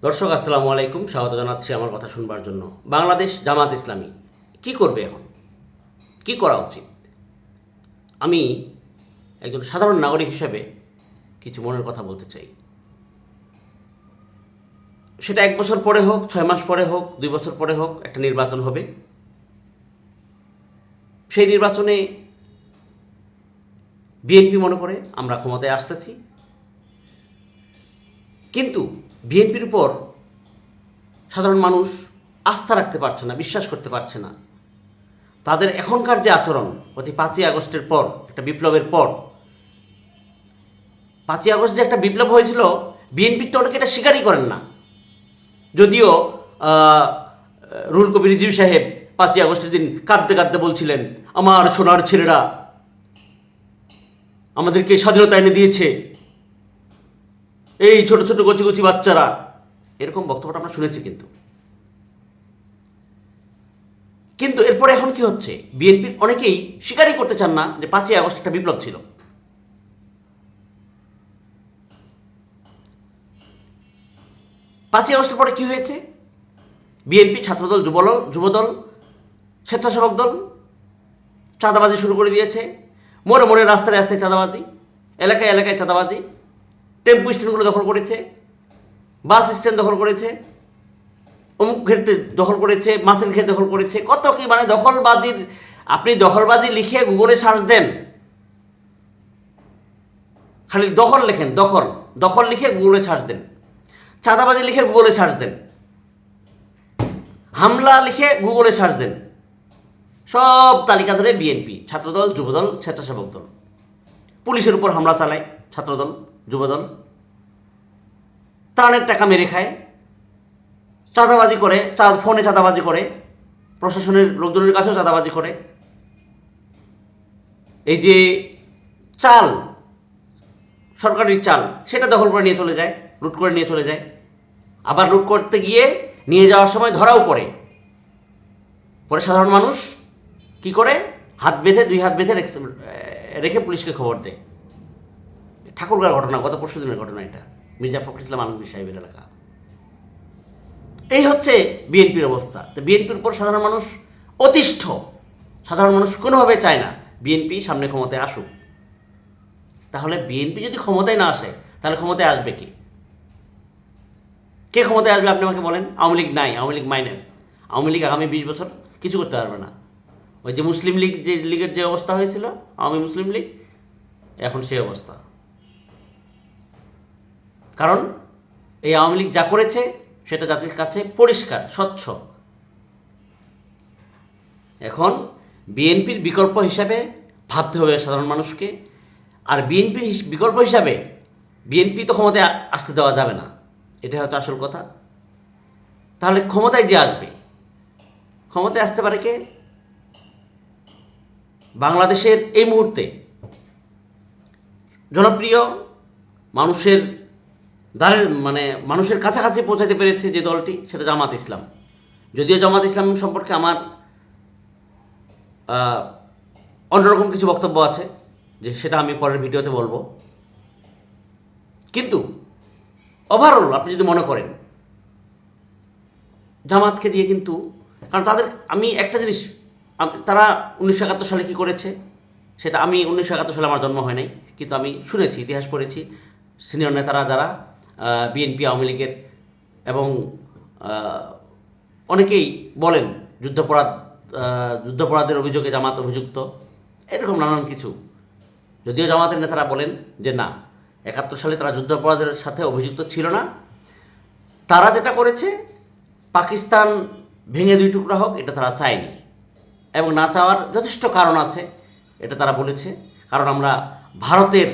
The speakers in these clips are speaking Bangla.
দর্শক আসসালামু আলাইকুম, স্বাগত জানাচ্ছি আমার কথা শুনবার জন্য। বাংলাদেশ জামাত ইসলামী কি করবে এখন, কি করা উচিত? আমি একজন সাধারণ নাগরিক হিসেবে কিছু মনের কথা বলতে চাই। সেটা 1 বছর পরে হোক, 6 মাস পরে হোক, 2 বছর পরে হোক, একটা নির্বাচন হবে। সেই নির্বাচনে বিএনপি মনে করে আমরা ক্ষমতায় আসতেছি, কিন্তু বিএনপির উপর সাধারণ মানুষ আস্থা রাখতে পারছে না, বিশ্বাস করতে পারছে না। তাদের এখনকার যে আচরণ, অতি 5ই আগস্টের পর, একটা বিপ্লবের পর, 5ই আগস্ট যে একটা বিপ্লব হয়েছিল, বিএনপির তো অনেকে এটা স্বীকারই করেন না। যদিও রুহুল কবির রিজভী সাহেব 5ই আগস্টের দিন কাঁদতে কাঁদতে বলছিলেন, আমার সোনার ছেলেরা আমাদেরকে স্বাধীনতা এনে দিয়েছে, এই ছোট ছোট কচি কচি বাচ্চারা, এরকম বক্তব্যটা আমরা শুনেছি। কিন্তু এরপরে এখন কি হচ্ছে, বিএনপির অনেকেই স্বীকারই করতে চান না যে 5ই আগস্ট একটা বিপ্লব ছিল। 5ই আগস্টের পরে কি হয়েছে? বিএনপি, ছাত্রদল, যুবদল, স্বেচ্ছাসেবক দল চাঁদাবাজি শুরু করে দিয়েছে। মোড়ে মোড়ে, রাস্তায় রাস্তায় চাঁদাবাজি, এলাকায় এলাকায় চাঁদাবাজি। টেম্পু স্ট্যান্ডগুলো দখল করেছে, বাস স্ট্যান্ড দখল করেছে, অমুক ঘেরতে দখল করেছে, মাছের ঘের দখল করেছে, কত কি মানে দখলবাজির। আপনি দখলবাজি লিখে গুগলে সার্চ দেন, খালি দখল লেখেন, দখল দখল লিখে গুগলে সার্চ দেন, চাঁদাবাজি লিখে গুগলে সার্চ দেন, হামলা লিখে গুগলে সার্চ দেন, সব তালিকা ধরে বিএনপি, ছাত্রদল, যুবদল, স্বেচ্ছাসেবক দল। পুলিশের উপর হামলা চালায় ছাত্রদল, যুবদল, ত্রাণের টাকা মেরে খায়, চাঁদাবাজি করে, ফোনে চাঁদাবাজি করে, প্রশাসনের লোকজনের কাছেও চাঁদাবাজি করে। এই যে চাল, সরকারি চাল, সেটা দখল করে নিয়ে চলে যায়, লুট করে নিয়ে চলে যায়। আবার লুট করতে গিয়ে নিয়ে যাওয়ার সময় ধরাও পড়ে। পরে সাধারণ মানুষ কি করে, হাত বেঁধে, 2 হাত বেঁধে রেখে পুলিশকে খবর দেয়। ঠাকুরগাঁর ঘটনা, গত পরশু দিনের ঘটনা এটা, মির্জা ফখরুল ইসলাম আলমগীর সাহেবের এলাকা। এই হচ্ছে বিএনপির অবস্থা। তো বিএনপির উপর সাধারণ মানুষ অতিষ্ঠ। সাধারণ মানুষ কোনোভাবে চায় না বিএনপি সামনে ক্ষমতায় আসুক। তাহলে বিএনপি যদি ক্ষমতায় না আসে, তাহলে ক্ষমতায় আসবে কে? কে ক্ষমতায় আসবে আপনি আমাকে বলেন? আওয়ামী লীগ নাই, আওয়ামী লীগ মাইনাস। আওয়ামী লীগ আগামী 20 বছর কিছু করতে পারবে না। ওই যে মুসলিম লীগ, যে লীগের যে অবস্থা হয়েছিল, আওয়ামী মুসলিম লীগ, এখন সেই অবস্থা। কারণ এই আওয়ামী লীগ যা করেছে সেটা জাতির কাছে পরিষ্কার, স্বচ্ছ। এখন বিএনপির বিকল্প হিসাবে ভাবতে হবে সাধারণ মানুষকে। আর বিএনপির বিকল্প হিসাবে বিএনপি তো ক্ষমতায় আসতে দেওয়া যাবে না, এটা হচ্ছে আসল কথা। তাহলে ক্ষমতায় যে আসবে, ক্ষমতায় আসতে পারে কে? বাংলাদেশের এই মুহূর্তে জনপ্রিয়, মানুষের দ্বারের মানে মানুষের কাছাকাছি পৌঁছাতে পেরেছে যে দলটি, সেটা জামাত ইসলাম। যদিও জামাত ইসলাম সম্পর্কে আমার অন্যরকম কিছু বক্তব্য আছে, যে সেটা আমি পরের ভিডিওতে বলবো। কিন্তু ওভারঅল আপনি যদি মনে করেন জামাতকে দিয়ে, কিন্তু কারণ তাদের, আমি একটা জিনিস, তারা 1971 সালে কী করেছে সেটা, আমি 1971 সালে আমার জন্ম হয় নাই, কিন্তু আমি শুনেছি, ইতিহাস পড়েছি। সিনিয়র নেতারা যারা বিএনপি, আওয়ামী লীগের এবং অনেকেই বলেন যুদ্ধাপরাধের অভিযোগে জামাত অভিযুক্ত, এরকম নানান কিছু। যদিও জামাতের নেতারা বলেন যে না, 71 সালে তারা যুদ্ধাপরাধের সাথে অভিযুক্ত ছিল না। তারা যেটা করেছে, পাকিস্তান ভেঙে 2 টুকরা হোক, এটা তারা চায়নি, এবং না চাওয়ার যথেষ্ট কারণ আছে, এটা তারা বলেছে। কারণ আমরা ভারতের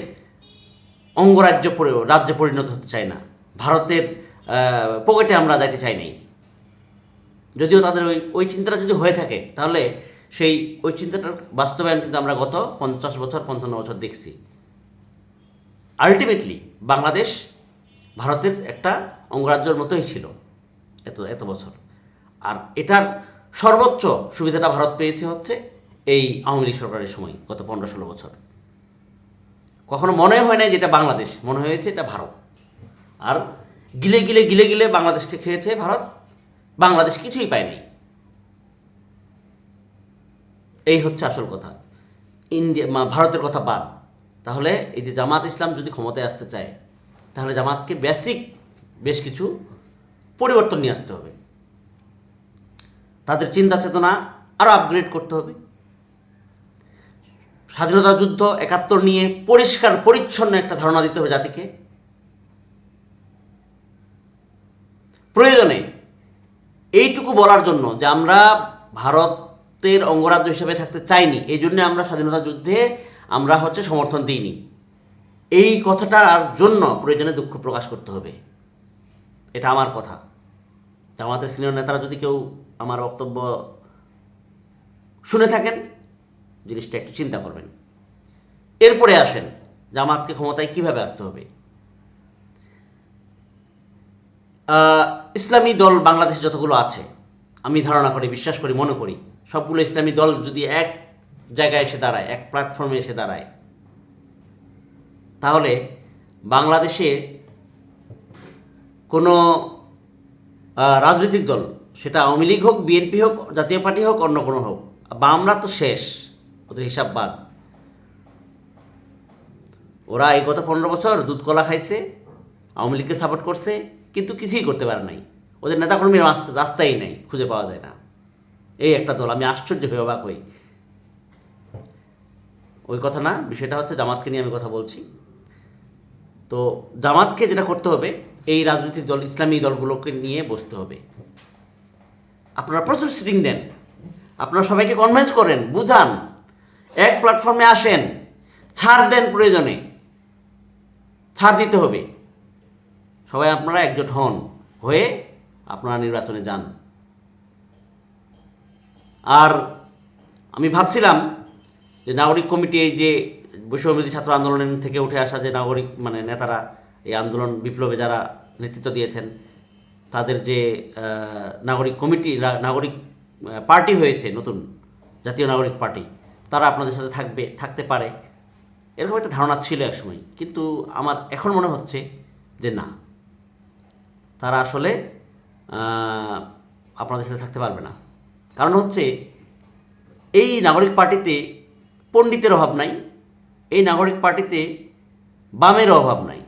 রাজ্যে পরিণত হতে চাই না, ভারতের পকেটে আমরা যাইতে চাই নাই। যদিও তাদের ওই চিন্তাটা যদি হয়ে থাকে, তাহলে ওই চিন্তাটার বাস্তবায়ন কিন্তু আমরা গত 50 বছর, 55 বছর দেখছি। আলটিমেটলি বাংলাদেশ ভারতের একটা অঙ্গরাজ্যের মতোই ছিল এত বছর। আর এটার সর্বোচ্চ সুবিধাটা ভারত পেয়েছে হচ্ছে এই আওয়ামী লীগ সরকারের সময়, গত 15-16 বছর। কখনো মনে হয় না যে এটা বাংলাদেশ, মনে হয়েছে এটা ভারত। আর গিলে গিলে গিলে গিলে বাংলাদেশকে খেয়েছে ভারত, বাংলাদেশ কিছুই পায়নি। এই হচ্ছে আসল কথা। ভারতের কথা বাদ, তাহলে এই যে জামাত ইসলাম যদি ক্ষমতায় আসতে চায়, তাহলে জামাতকে বেশ কিছু পরিবর্তন নিয়ে আসতে হবে। তাদের চিন্তা চেতনা আরও আপগ্রেড করতে হবে। স্বাধীনতা যুদ্ধ ৭১ নিয়ে পরিষ্কার পরিচ্ছন্ন একটা ধারণা দিতে হবে জাতিকে। প্রয়োজনে এইটুকু বলার জন্য যে আমরা ভারতের অঙ্গরাজ্য হিসেবে থাকতে চাইনি, এই জন্য আমরা স্বাধীনতা যুদ্ধে আমরা সমর্থন দিইনি, এই কথাটার জন্য প্রয়োজনে দুঃখ প্রকাশ করতে হবে। এটা আমার কথা। আমাদের সিনিয়র নেতারা যদি কেউ আমার বক্তব্য শুনে থাকেন, জিনিসটা একটু চিন্তা করবেন। এরপরে আসেন জামাতকে ক্ষমতায় কিভাবে আসতে হবে। ইসলামী দল বাংলাদেশে যতগুলো আছে, আমি ধারণা করি, বিশ্বাস করি, মনে করি, সবগুলো ইসলামী দল যদি এক জায়গায় এসে দাঁড়ায়, এক প্ল্যাটফর্মে এসে দাঁড়ায়, তাহলে বাংলাদেশে কোনো রাজনৈতিক দল, সেটা আওয়ামী লীগ হোক, বিএনপি হোক, জাতীয় পার্টি হোক, অন্য কোনো হোক, বামরা তো শেষ, ওদের হিসাব বাদ। ওরা এই গত 15 বছর দুধ কলা খাইছে, আওয়ামী লীগকে সাপোর্ট করছে, কিন্তু কিছুই করতে পারে নাই। ওদের নেতাকর্মীর রাস্তাই নেই, খুঁজে পাওয়া যায় না। এই একটা দল, আমি আশ্চর্য হয়ে অবাক হই। ওই কথা না, বিষয়টা হচ্ছে জামাতকে নিয়ে আমি কথা বলছি। তো জামাতকে যেটা করতে হবে, এই রাজনৈতিক দল, ইসলামী দলগুলোকে নিয়ে বসতে হবে। আপনারা প্রচুর সিটিং দেন, আপনারা সবাইকে কনভিন্স করেন, বুঝান, এক প্ল্যাটফর্মে আসেন, ছাড় দেন, প্রয়োজনে ছাড় দিতে হবে। সবাই আপনারা একজোট হয়ে আপনারা নির্বাচনে যান। আর আমি ভাবছিলাম যে নাগরিক কমিটি, এই যে বৈষম্যবিরোধী ছাত্র আন্দোলন থেকে উঠে আসা যে নাগরিক নেতারা, এই আন্দোলন বিপ্লবে যারা নেতৃত্ব দিয়েছেন, তাদের যে নাগরিক কমিটি, নাগরিক পার্টি হয়েছে, নতুন জাতীয় নাগরিক পার্টি, তারা আপনাদের সাথে থাকতে পারে, এরকম একটা ধারণা ছিল একসময়। কিন্তু আমার এখন মনে হচ্ছে যে না, তারা আসলে আপনাদের সাথে থাকতে পারবে না। কারণ হচ্ছে, এই নাগরিক পার্টিতে পণ্ডিতের অভাব নাই, এই নাগরিক পার্টিতে বামের অভাব নাই।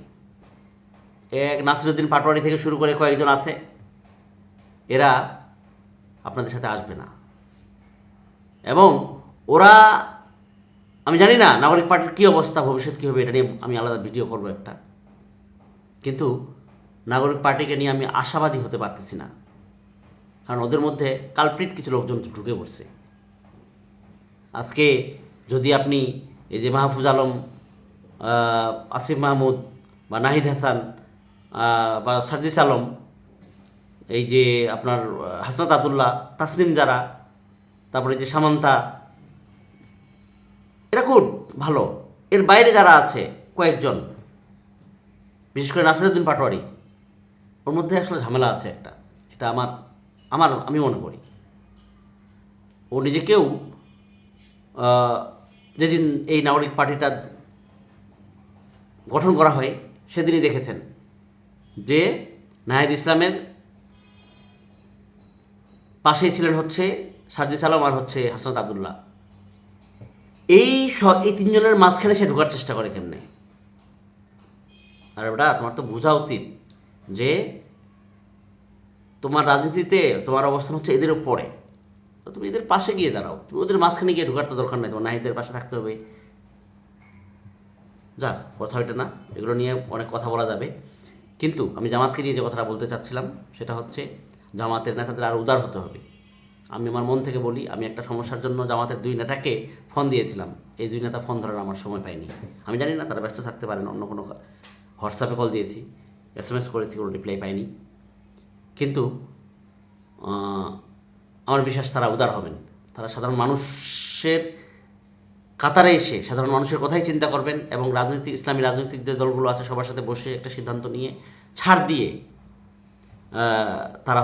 এক নাসিরুদ্দিন পাটোয়ারি থেকে শুরু করে কয়েকজন আছে, এরা আপনাদের সাথে আসবে না। এবং ওরা, আমি জানি না নাগরিক পার্টির কী অবস্থা, ভবিষ্যৎ কী হবে, এটা নিয়ে আমি আলাদা ভিডিও করব একটা। কিন্তু নাগরিক পার্টিকে নিয়ে আমি আশাবাদী হতে পারতেছি না, কারণ ওদের মধ্যে কালপ্রিট কিছু লোকজন ঢুকে পড়ছে। আজকে যদি আপনি এই যে মাহফুজ আলম, আসিফ মাহমুদ বা নাহিদ হাসান বা সার্জিস আলম, এই যে আপনার হাসনাত আবদুল্লাহ, তাসনিম যারা, তারপরে যে সামান্তা, এরা খুব ভালো। এর বাইরে যারা আছে কয়েকজন, বিশেষ করে নাসিরুদ্দিন পাটোয়ারি, ওর মধ্যে আসলে ঝামেলা আছে একটা। এটা আমি মনে করি। ও নিজেকেও যেদিন এই নাগরিক পার্টিটা গঠন করা হয়, সেদিনই দেখেছেন যে নাহিদ ইসলামের পাশেই ছিলেন সার্জিস আলম আর হাসনাত আবদুল্লাহ। এই তিনজনের মাঝখানে সে ঢোকার চেষ্টা করে কেমনে? আর বেটা, তোমার তো বোঝা উচিত যে তোমার রাজনীতিতে তোমার অবস্থান হচ্ছে এদের উপরে, তো তুমি এদের পাশে গিয়ে দাঁড়াও। তুমি ওদের মাঝখানে গিয়ে ঢোকার তো দরকার নেই, তোমার নাহিদের পাশে থাকতে হবে। যা কথা ওইটা না, এগুলো নিয়ে অনেক কথা বলা যাবে। কিন্তু আমি জামাতকে নিয়ে যে কথাটা বলতে চাচ্ছিলাম, সেটা হচ্ছে জামাতের নেতাদের আরও উদার হতে হবে। আমি আমার মন থেকে বলি, আমি একটা সমস্যার জন্য জামাতের 2 নেতাকে ফোন দিয়েছিলাম। এই 2 নেতা ফোন ধরার আমার সময় পায়নি। আমি জানি না, তারা ব্যস্ত থাকতে পারেন, অন্য কোনো হোয়াটসঅ্যাপে কল দিয়েছি, SMS করেছি, কোনো রিপ্লাই পাইনি। কিন্তু আমার বিশ্বাস তারা উদার হবেন। তারা সাধারণ মানুষের কাতারে এসে সাধারণ মানুষের কথাই চিন্তা করবেন, এবং ইসলামী রাজনৈতিক যে দলগুলো আছে সবার সাথে বসে একটা সিদ্ধান্ত নিয়ে ছাড় দিয়ে তারা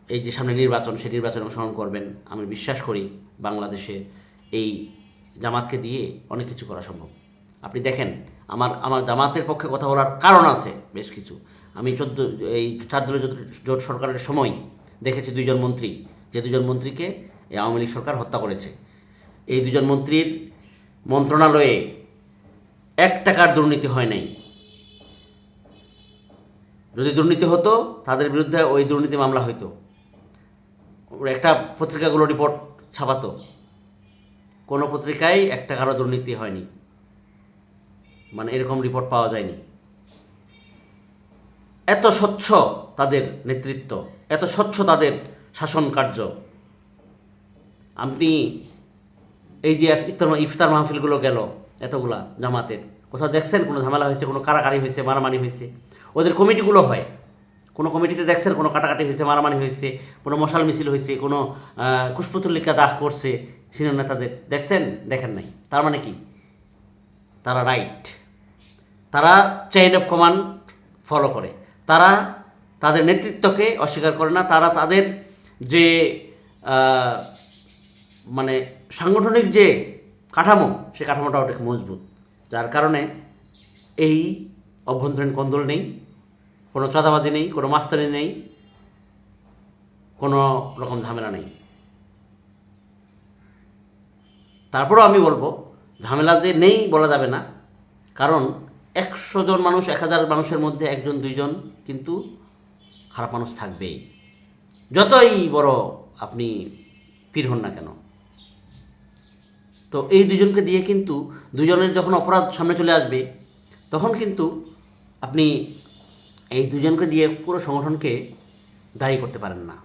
এই যে সামনে নির্বাচন, সেই নির্বাচনে অংশগ্রহণ করবেন। আমি বিশ্বাস করি বাংলাদেশে এই জামাতকে দিয়ে অনেক কিছু করা সম্ভব। আপনি দেখেন, আমার আমার জামাতের পক্ষে কথা বলার কারণ আছে বেশ কিছু। আমি এই 4 দলীয় জোট সরকারের সময় দেখেছি দুইজন মন্ত্রী, যে দুজন মন্ত্রীকে এই আওয়ামী লীগ সরকার হত্যা করেছে। এই দুজন মন্ত্রীর মন্ত্রণালয়ে 1 টাকার দুর্নীতি হয় নাই। যদি দুর্নীতি হতো তাদের বিরুদ্ধে ওই দুর্নীতি মামলা হইতো, একটা পত্রিকাগুলো রিপোর্ট ছাপাতো। কোনো পত্রিকায় 1 টাকারও দুর্নীতি হয়নি, মানে এরকম রিপোর্ট পাওয়া যায়নি। এত স্বচ্ছ তাদের নেতৃত্ব, এত স্বচ্ছ তাদের শাসন কার্য। আপনি এই যে ইফতার মাহফিলগুলো গেল এতগুলা জামাতের, কোথাও দেখছেন কোনো ঝামেলা হয়েছে, কোনো কারাকারি হয়েছে, মারামারি হয়েছে? ওদের কমিটিগুলো হয়, কোনো কমিটিতে দেখছেন কোনো কাটাকাটি হয়েছে, মারামারি হয়েছে, কোনো মশাল মিছিল হয়েছে, কোনো কুশপুতলিকা দাহ করছে সিনিয়র নেতাদের দেখছেন? দেখেন নাই। তার মানে কি? তারা রাইট, তারা চেইন অফ কমান্ড ফলো করে, তারা তাদের নেতৃত্বকে অস্বীকার করে না, তারা তাদের যে মানে সাংগঠনিক যে কাঠামো, সে কাঠামোটা অনেক মজবুত, যার কারণে এই অভ্যন্তরীণ কোন্দল নেই, কোনো চাঁদাবাজি নেই, কোনো মাস্তানি নেই, কোনো রকম ঝামেলা নেই। তারপরেও আমি বলবো ঝামেলা যে নেই বলা যাবে না, কারণ 100 জন মানুষ, 1000 মানুষের মধ্যে 1 জন 2 জন কিন্তু খারাপ মানুষ থাকবেই, যতই বড় আপনি পীর হন না কেন। তো এই দুজনকে দিয়ে কিন্তু, দুজনের যখন অপরাধ সামনে চলে আসবে তখন কিন্তু আপনি এই দুজনকে দিয়ে পুরো সংগঠনকে দায়ী করতে পারেন না।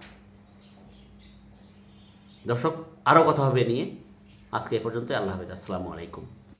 দর্শক, আরও কথা হবে নিয়ে। আজকে এ পর্যন্ত। আল্লাহ হাফেজ। আসসালামু আলাইকুম।